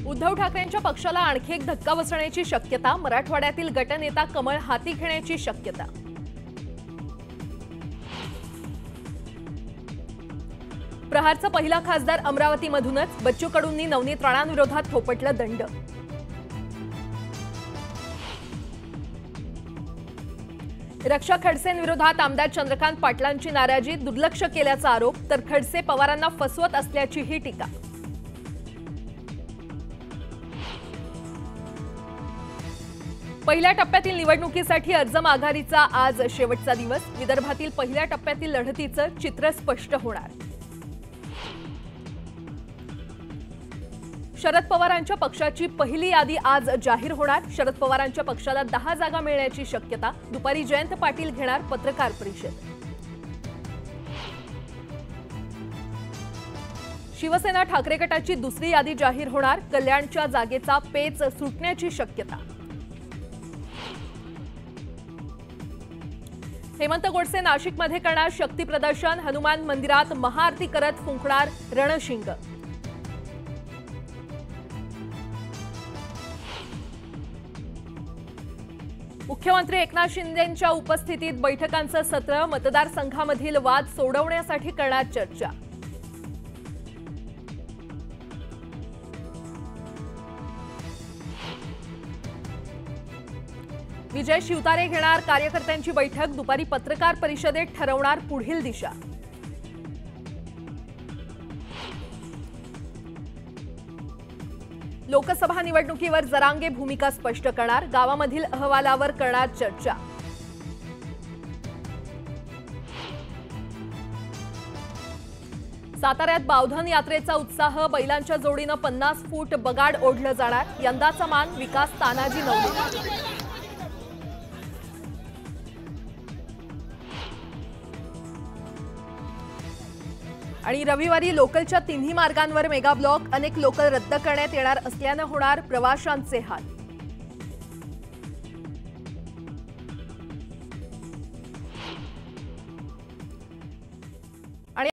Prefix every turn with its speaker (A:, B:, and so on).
A: उद्धव ठाकरेंच्या पक्षाला आणखी एक धक्का बसण्याची शक्यता। मराठवाड्यातील गटनेता कमळ हाती घेण्याची शक्यता। प्रहारचा पहिला खासदार अमरावतीमधूनच। बच्चू कडूंनी नवनीत राणांविरोधात थोपटलं दंड। रक्षा खडसेंविरोधात आमदार चंद्रकांत पाटलांची नाराजी। दुर्लक्ष केल्याचा आरोप, तर खडसे पवारांना फसवत असल्याचीही टीका। पहिल्या टप्प्यातील निवडणुकीसाठी अर्ज माघारीचा आज शेवटचा दिवस। विदर्भातील पहिल्या टप्प्यातील लढतीचं चित्र स्पष्ट होणार। शरद पवारांच्या पक्षाची पहिली यादी आज जाहीर होणार। शरद पवारांच्या पक्षाला 10 जागा मिळण्याची शक्यता। दुपारी जयंत पाटील घेणार पत्रकार परिषद। शिवसेना ठाकरे गटाची दुसरी यादी जाहीर होणार। कल्याणच्या जागेचा पेच सुटण्याची शक्यता। हेमंत गोडसे नाशिकमध्ये करणार शक्ती प्रदर्शन। हनुमान मंदिरात महाआरती करत फुंकणार रणशिंग। मुख्यमंत्री एकनाथ शिंदेंच्या उपस्थितीत बैठकांचं सत्र। मतदारसंघामधील वाद सोडवण्यासाठी करणार चर्चा। विजय शिवतारे घेणार कार्यकर्त्यांची बैठक। दुपारी पत्रकार परिषदेत ठरवणार पुढील दिशा। लोकसभा निवडणुकीवर जरांगे भूमिका स्पष्ट करणार। गावामधील अहवालावर करणार चर्चा। साताऱ्यात बावधन यात्रेचा उत्साह। बैलांच्या जोडीनं 50 फूट बगाड ओढलं जाणार। यंदाचा मान विकास तानाजी नवले। आणि रविवारी लोकलच्या तिन्ही मार्गांवर मेगा ब्लॉक। अनेक लोकल रद्द करण्यात येणार असल्यानं होणार प्रवाशांचे हाल।